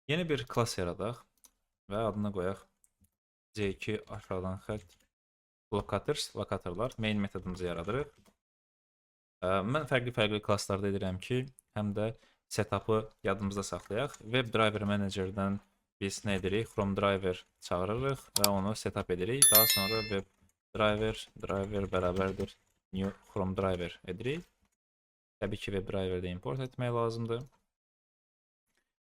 Yeni bir klass yaradaq və adına qoyaq C2 aşağıdan xətt lokatorlar main metodumuzu yaradırıq. Mən fərqli klasslarda edirəm ki, həm də setup'ı yadımızda saxlayaq. WebDriver Manager'dan biz nə edirik? From driver çağırırıq və onu setup edirik. Daha sonra driver bərabərdir new from driver edirik. Təbii ki, WebDriver'də import etmək lazımdır.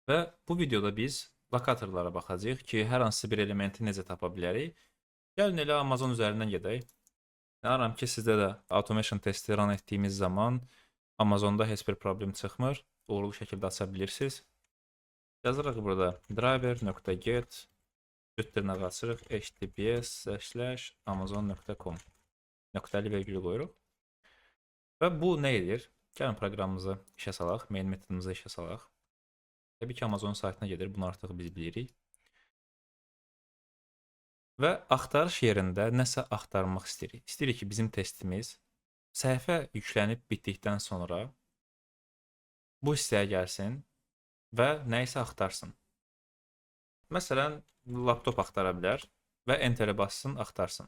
Və bu videoda biz lokatorlara baxacağıq ki, hər hansı bir elementi necə tapa bilərik. Gəlin elə Amazon üzərindən gedək. İnanıram ki, sizdə də automation testi run etdiyimiz zaman Amazonda heç bir problem çıxmır. Uğurlu şəkildə aça bilirsiniz. Yazırıq burada driver.get cütdürnəği açırıq https:/amazon.com nöqtəli vergül qoyuruq. Və bu nə edir? Gəlin proqramımızı işə salaq, main metodumuzu işə salaq. Təbii ki, Amazon saytına gedir, bunu artıq biz bilirik. Və axtarış yerində nəsə axtarmaq istəyirik. İstəyirik ki, bizim testimiz səhifə yüklənib bitdikdən sonra bu hissəyə gəlsin və nə isə axtarsın. Məsələn, laptop axtara bilər və enterə bassın, axtarsın.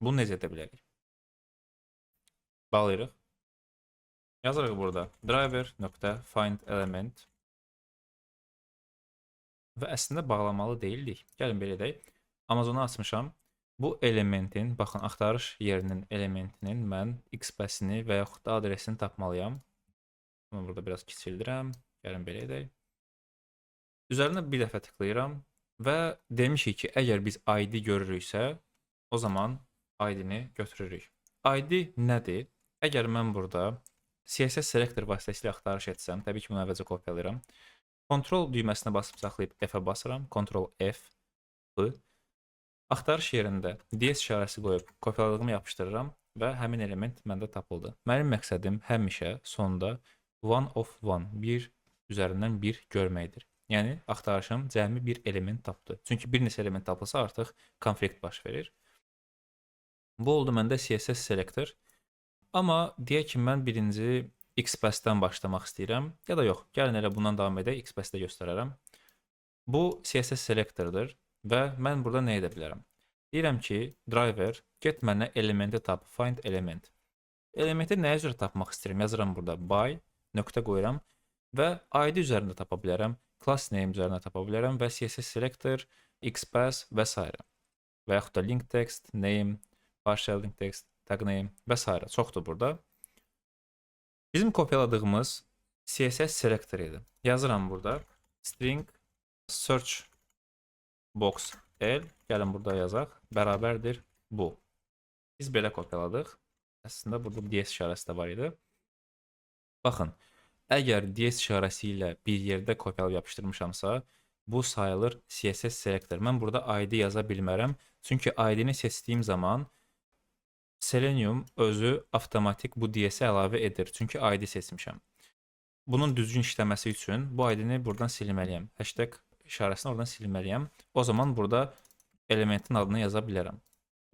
Bunu necə edə bilərik? Bağlayırıq. Yazırıq burada driver.findElement və əslində bağlamalı deyildik. Gəlin belə edək. Amazonu açmışam. Bu elementin, baxın, axtarış yerinin elementinin mən XPath-ini və yaxud da adresini tapmalıyam. Bunu burada biraz kiçildirəm. Gəlin belə edək. Üzərinə bir dəfə tıklayıram və demişik ki, əgər biz ID görürüksə, o zaman ID-ni götürürük. ID nədir? Əgər mən burada CSS Selector vasitəsilə axtarış etsəm, təbii ki, bunu əvvəlcə kopyalayıram. Ctrl düyməsinə basıb saxlayıb F-ə basıram. Ctrl F, B. Axtarış yerində DS işarəsi qoyub kopyaladığımı yapışdırıram və həmin element məndə tapıldı. Mənim məqsədim həmişə sonda one of one, bir üzərindən bir görməkdir. Yəni, axtarışım cəmi bir element tapdı. Çünki bir neçə element tapılsa artıq konflikt baş verir. Bu oldu məndə CSS Selector. Amma deyək ki, mən birinci XPath-dən başlamaq istəyirəm. Ya da yox, gəlin elə bundan davam edək, XPath-də göstərərəm. Bu CSS Selector-dır və mən burada nə edə bilərəm? Deyirəm ki, driver, get mənə elementi tap, find element. Elementi nəyə üzrə tapmaq istəyirəm? Yazıram burada by, nöqtə qoyuram və ID üzərində tapa bilərəm, class name üzərində tapa bilərəm və CSS Selector, XPath və s. Və yaxud da link text, name, partial link text, tag name və s. Çoxdur burada. Bizim kopyaladığımız CSS Selector idi. Yazıram burada string search box L, gəlin burada yazaq, bərabərdir bu. Biz belə kopyaladıq. Əslində burada DS işarəsi də var idi. Baxın, əgər DS işarəsi ilə bir yerdə kopyalayıb yapışdırmışamsa, bu sayılır CSS Selector. Mən burada ID yaza bilmərəm. Çünki ID-ni seçdiyim zaman Selenium özü avtomatik bu DS-ə əlavə edir. Çünki ID seçmişəm. Bunun düzgün işləməsi üçün bu ID-ni buradan silməliyəm. Hashtag işarəsini oradan silməliyəm. O zaman burada elementin adını yaza bilərəm.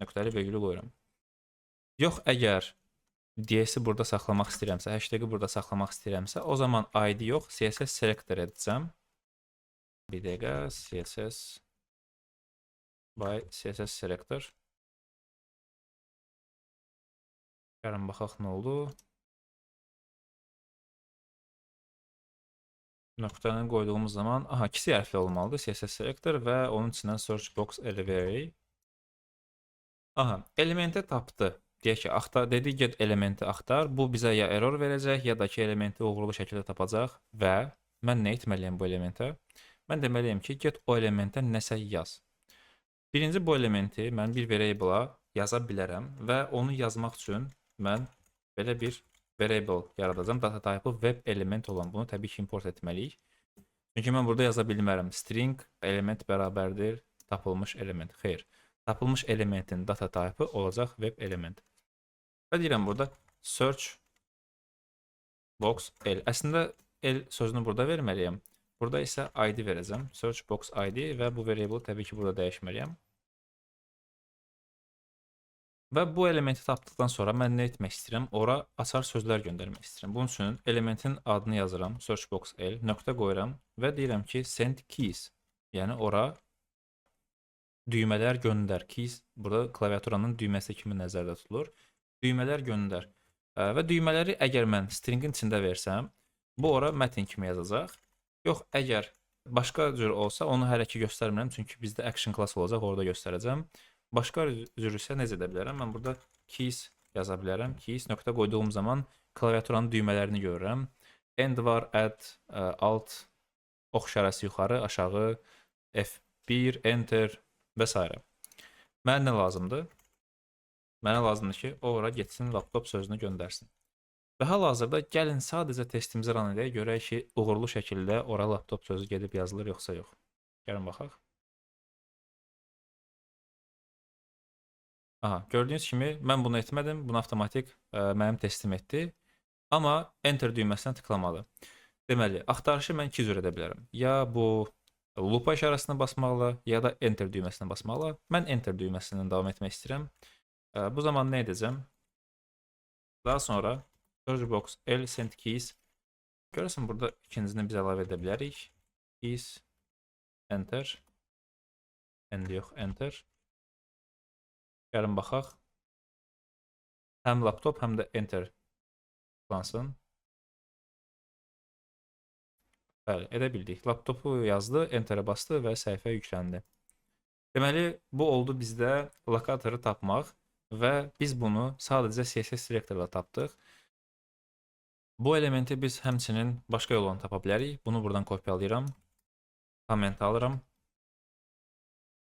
Nöqtəli vergülü qoyuram. Yox, əgər DS-i burada saxlamaq istəyirəmsə, hashtag-i burada saxlamaq istəyirəmsə, o zaman ID yox, CSS Selector edəcəm. Bir dəqiqə, CSS by CSS Selector. Gəlin baxaq nə oldu. Nöqtəni qoyduğumuz zaman, aha, ikisi hərfli olmalıdır, CSS Selector və onun içindən search box L veririk. Aha, elementi tapdı. Deyək ki, dedi get elementi axtar. Bu bizə ya error verəcək, ya da ki, elementi uğurlu şəkildə tapacaq və mən nə etməliyəm bu elementə? Mən deməliyəm ki, get o elementə nəsə yaz. Birinci bu elementi mən bir variable-a yaza bilərəm və onu yazmaq üçün mən belə bir variable yaradacağım. Data type web element olan bunu təbii ki, import etməliyik. Çünki mən burada yaza bilmərəm. String element bərabərdir tapılmış element. Xeyr. Tapılmış elementin data type olacaq web element. Və deyirəm burada search box L. Əslində L sözünü burada verməliyəm. Burada isə ID verəcəm. Search box ID və bu variable təbii ki, burada dəyişməliyəm. Və bu elementi tapdıqdan sonra mən nə etmək istəyirəm? Ora açar sözlər göndərmək istəyirəm. Bunun üçün elementin adını yazıram, search box L, nöqtə qoyuram və deyirəm ki, send keys. Yəni ora düymələr göndər. Keys burada klaviaturanın düyməsi kimi nəzərdə tutulur. Düymələr göndər. Və düymələri əgər mən stringin içində versəm, bu ora mətn kimi yazacaq. Yox, əgər başqa cür olsa onu hələ ki göstərmirəm, çünki bizdə action class olacaq, orada göstərəcəm. Başqa cür isə necə edə bilərəm? Mən burada keys yaza bilərəm. Keys nöqtə qoyduğum zaman klaviaturanın düymələrini görürəm. End var, add, alt, ox işarəsi yuxarı, aşağı, F1, enter və s. Mənə nə lazımdır? Mənə lazımdır ki, o ora getsin, laptop sözünü göndərsin. Və hal-hazırda gəlin sadəcə testimizi run edək, görək ki, uğurlu şəkildə ora laptop sözü gedib yazılır yoxsa yox. Gəlin baxaq. Aha, gördüyünüz kimi mən bunu etmədim. Bunu avtomatik mənim testim etdi. Amma enter düyməsinə tıklamalı. Deməli, axtarışı mən iki cür edə bilərəm. Ya bu lupa işarəsinə basmaqla, ya da enter düyməsinə basmaqla. Mən enter düyməsindən davam etmək istəyirəm. Bu zaman nə edəcəm? Daha sonra search box L send keys. Görəsən burada ikincisini biz əlavə edə bilərik. Keys enter. End yox, enter. Gəlin baxaq. Həm laptop, həm də enter tıklansın. Bəli, edə bildik. Laptopu yazdı, enterə bastı və səhifə yükləndi. Deməli, bu oldu bizdə lokatoru tapmaq və biz bunu sadəcə CSS selektorla tapdıq. Bu elementi biz həmçinin başqa yolla tapa bilərik. Bunu buradan kopyalayıram. Komment alıram.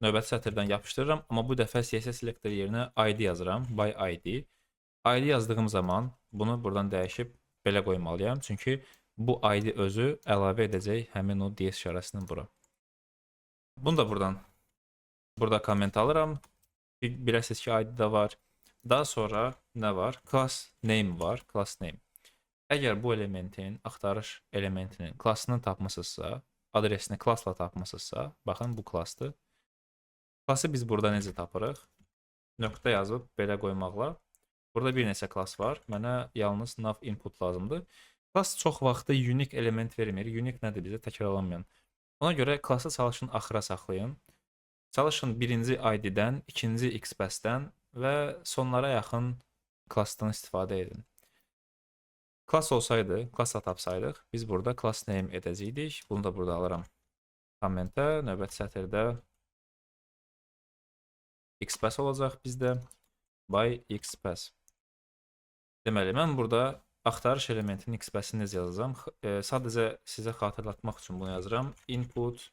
Növbəti sətirdən yapışdırıram, amma bu dəfə CSS selektor yerinə ID yazıram, by ID. ID yazdığım zaman bunu buradan dəyişib belə qoymalıyam, çünki bu ID özü əlavə edəcək həmin o DS işarəsini bura. Bunu da burada komment alıram. Biləsiniz ki, ID də var. Daha sonra nə var? Class name var, class name. Əgər bu elementin, axtarış elementinin klassını tapmısınızsa, adresini classla tapmısınızsa, baxın bu classdır. Klassı biz burada necə tapırıq? Nöqtə yazıb belə qoymaqla. Burada bir neçə klass var. Mənə yalnız nav input lazımdır. Klass çox vaxtı unique element vermir. Unique nədir bizə? Təkrarlanmayan. Ona görə klası çalışın axıra saxlayın. Çalışın birinci ID-dən, ikinci XPath-dən və sonlara yaxın klassdan istifadə edin. Klass olsaydı, klassla tapsaydıq, biz burada class name edəcəkdik. Bunu da burada alıram kommentə. Növbəti sətirdə XPath olacaq bizdə by XPath. Deməli, mən burada axtarış elementinin XPath-ini necə yazacağam? Sadəcə sizə xatırlatmaq üçün bunu yazıram. Input,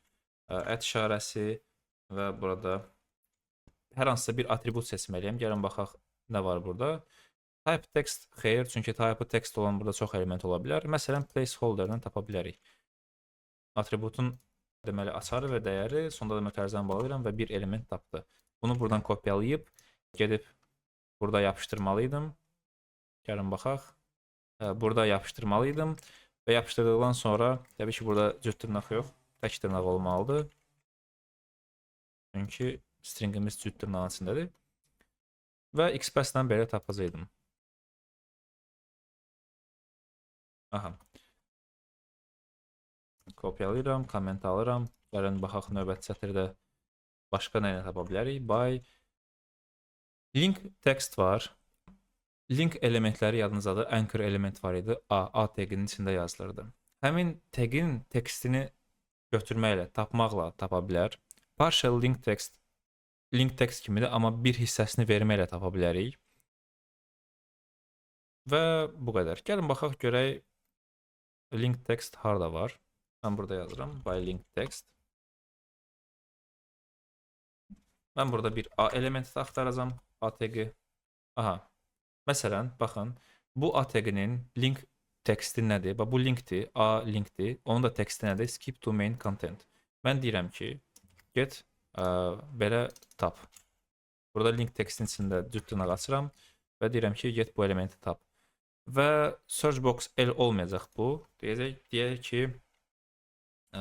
add işarəsi və burada hər hansısa bir atribut seçməliyəm. Gəlin baxaq nə var burada. Type text xeyr, çünki type text olan burada çox element ola bilər. Məsələn, placeholder-dən tapa bilərik. Atributun deməli açarı və dəyəri, sonda da mötərizəni bağlayıram və bir element tapdı. Bunu buradan kopyalayıb gedib burada yapışdırmalıydım. Gəlin baxaq. Burada yapışdırmalıydım və yapışdırdıqdan sonra təbii ki burada cüt dırnaq yox, tək dırnaq olmalıdır. Çünki stringimiz cüt dırnağın içindədir. Və XPath-dən belə tapacaqdım. Aha. Kopyalayıram, komment alıram. Gəlin baxaq növbəti sətirdə başqa nə ilə tapa bilərik? By link text var. Link elementləri yadınızdadır. Anchor element var idi. A taginin içində yazılırdı. Həmin tagin tekstini götürməklə, tapmaqla tapa bilər. Partial link text kimidir, amma bir hissəsini verməklə tapa bilərik. Və bu qədər. Gəlin baxaq görək link text harda var. Mən burada yazıram. By link text. Mən burada bir A elementi axtaracağam. A tagi. Aha. Məsələn, baxın. Bu A taginin link teksti nədir? Bu linkdir. A linkdir. Onun da teksti nədir? Skip to main content. Mən deyirəm ki, get belə tap. Burada link tekstin içində cüt dırnaq açıram və deyirəm ki, get bu elementi tap. Və search box L olmayacaq bu. Deyək ki,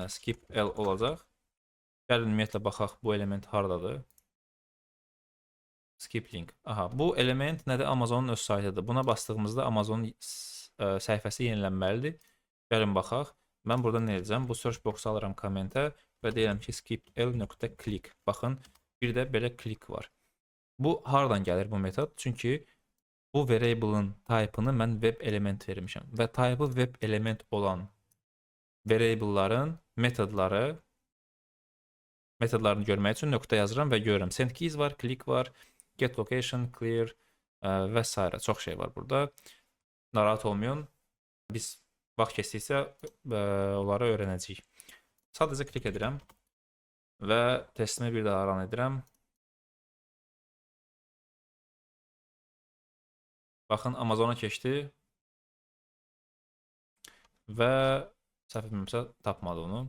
skip L olacaq. Gəlin ümumiyyətlə baxaq bu element hardadır. Skip link. Aha, bu element nədir? Amazonun öz saytıdır. Buna bastığımızda Amazonun səhifəsi yenilənməlidir. Gəlin baxaq. Mən burada nə edəcəm? Bu search box alıram kommentə və deyirəm ki, skip l.click. Baxın, bir də belə click var. Bu hardan gəlir bu metod? Çünki bu variable'ın type'ını mən web element vermişəm və type'ı web element olan variable'ların metodlarını görmək üçün nöqtə yazıram və görürəm. Send keys var, click var, get location, clear və s. Çox şey var burada. Narahat olmayın. Biz vaxt keçdikcə onları öyrənəcəyik. Sadəcə klik edirəm və testimi bir daha run edirəm. Baxın, Amazona keçdi və səhv etmirəmsə tapmadı onu.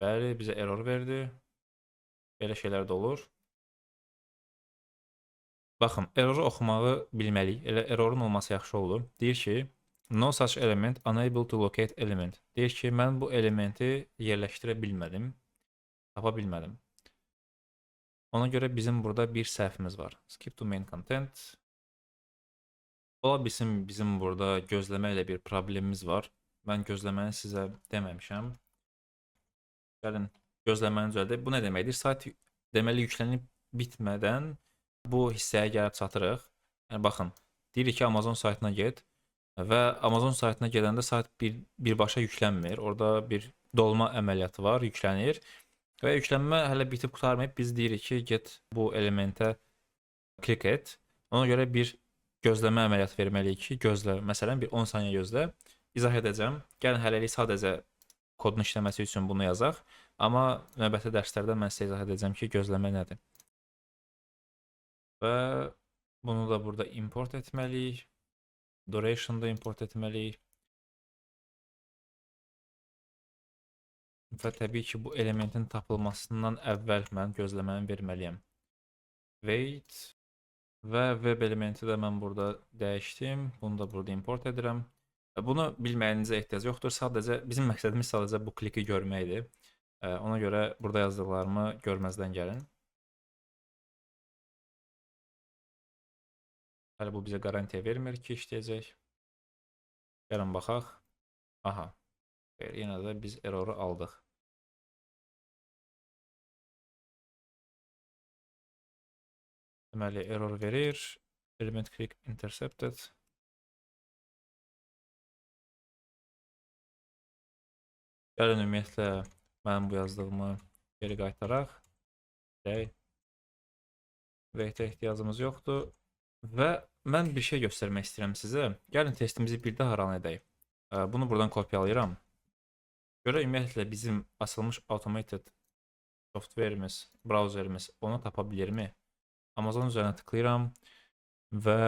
Bəli, bizə error verdi. Belə şeylər də olur. Baxın, erroru oxumağı bilməliyik. Elə errorun olması yaxşı olur. Deyir ki, no such element unable to locate element. Deyir ki, mən bu elementi yerləşdirə bilmədim, tapa bilmədim. Ona görə bizim burada bir səhvimiz var. Skip to main content. Ola bilsin bizim burada gözləmə ilə bir problemimiz var. Mən gözləməni sizə deməmişəm. Gəlin gözləməni düzəldək. Bu nə deməkdir? Sayt deməli yüklənib bitmədən bu hissəyə gəlib çatırıq. Yəni baxın, deyirik ki, Amazon saytına get və Amazon saytına gedəndə sayt birbaşa yüklənmir. Orada bir dolma əməliyyatı var, yüklənir. Və yüklənmə hələ bitib qurtarmayıb. Biz deyirik ki, get bu elementə klik et. Ona görə bir gözləmə əməliyyatı verməliyik ki, gözlə. Məsələn, bir 10 saniyə gözlə. İzah edəcəm. Gəlin hələlik sadəcə kodun işləməsi üçün bunu yazaq. Amma növbəti dərslərdə mən sizə izah edəcəm ki, gözləmə nədir. Və bunu da burada import etməliyik. Duration'da import etməliyik. Və təbii ki, bu elementin tapılmasından əvvəl mən gözləməni verməliyəm. Wait. Və web elementi də mən burada dəyişdim. Bunu da burada import edirəm. Bunu bilməyinizə ehtiyac yoxdur. Sadəcə bizim məqsədimiz sadəcə bu kliki görməkdir. Ona görə burada yazdıqlarımı görməzdən gəlin. Hələ bu bizə qarantiya vermir ki, işləyəcək. Gəlin baxaq. Aha. Yenə də biz erroru aldıq. Deməli, error verir. Element click intercepted. Gəlin ümumiyyətlə mənim bu yazdığımı geri qaytaraq. Wait-ə ehtiyacımız yoxdur. Və mən bir şey göstərmək istəyirəm sizə. Gəlin testimizi bir daha run edək. Bunu buradan kopyalayıram. Görə ümumiyyətlə bizim açılmış automated software'imiz, browserimiz onu tapa bilirmi? Amazon üzərinə tıklayıram və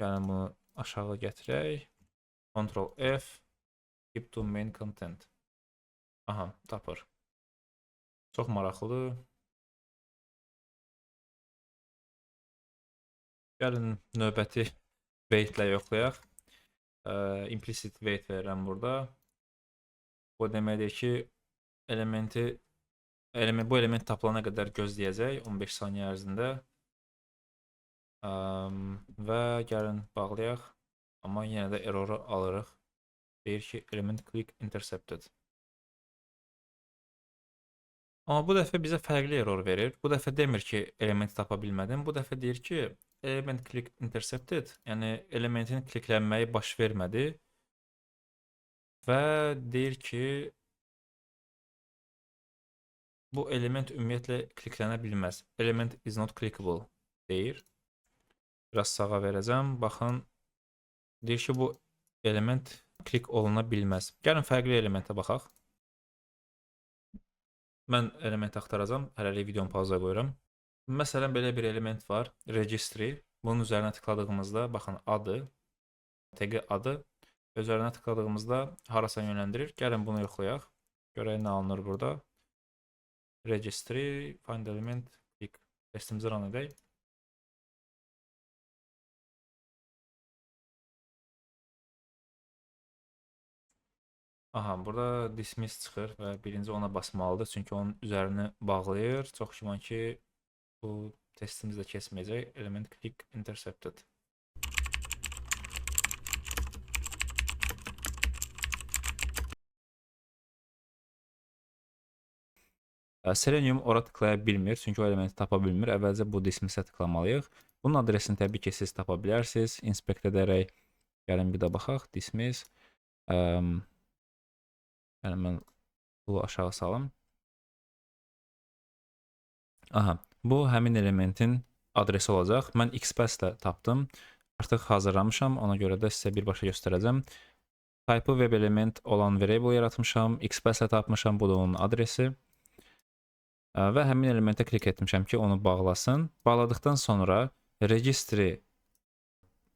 gəlin bunu aşağı gətirək. Ctrl F. Skip to main content. Aha, tapır. Çox maraqlıdır. Gəlin növbəti wait ilə yoxlayaq. Implicit wait verirəm burada. Bu deməkdir ki, bu element tapılana qədər gözləyəcək 15 saniyə ərzində. Və gəlin bağlayaq. Amma yenə də erroru alırıq. Deyir ki, element click intercepted. Amma bu dəfə bizə fərqli error verir. Bu dəfə demir ki, elementi tapa bilmədim. Bu dəfə deyir ki, element click intercepted, yəni elementin kliklənməyi baş vermədi. Və deyir ki, bu element ümumiyyətlə kliklənə bilməz. Element is not clickable deyir. Biraz sağa verəcəm. Baxın, deyir ki, bu element klik oluna bilməz. Gəlin fərqli elementə baxaq. Mən element axtaracam. Hələlik videonu pauza qoyuram. Məsələn, belə bir element var. Registry. Bunun üzərinə tıkladığımızda, baxın, adı, tagi adı. Üzərinə tıkladığımızda harasa yönləndirir. Gəlin bunu yoxlayaq. Görək nə alınır burada. Registry, find element, click. Testimizi run edək. Aha, burada dismiss çıxır və birinci ona basmalıdır. Çünki onun üzərini bağlayır. Çox güman ki, Bu testimiz də keçməyəcək. Element click intercepted. Selenium ora tıklaya bilmir, çünki o elementi tapa bilmir. Əvvəlcə bu dismiss-ə tıklamalıyıq. Bunun adresini təbii ki, siz tapa bilərsiniz. Inspect edərək, gəlin bir də baxaq. Dismiss. Yəni mən bunu aşağı salım. Aha, bu həmin elementin adresi olacaq. Mən XPath-lə tapdım. Artıq hazırlamışam, ona görə də sizə birbaşa göstərəcəm. Type-ı web element olan variable yaratmışam, XPath-lə tapmışam, bu da onun adresi. Və həmin elementə klik etmişəm ki, onu bağlasın. Bağladıqdan sonra registry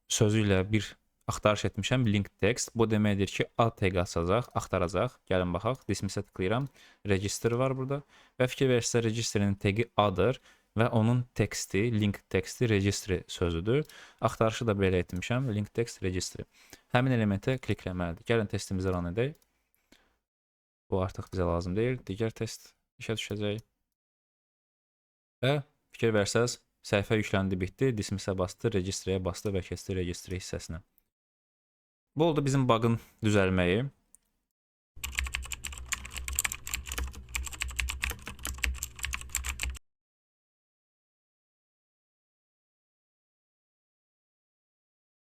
sözü ilə bir axtarış etmişəm, link text. Bu deməkdir ki, A tag açacaq, axtaracaq. Gəlin baxaq, dismiss-ə tıklayıram. Register var burada və fikir verirsə register'in tagi A-dır və onun teksti, link teksti registry sözüdür. Axtarışı da belə etmişəm, link text registry. Həmin elementə klikləməlidir. Gəlin testimizi run edək. Bu artıq bizə lazım deyil. Digər test işə düşəcək. Və fikir versəz, səhifə yükləndi, bitdi, dismiss-ə bastı, registrəyə bastı və keçdi registry hissəsinə. Bu oldu bizim bug'ın düzəlməyi.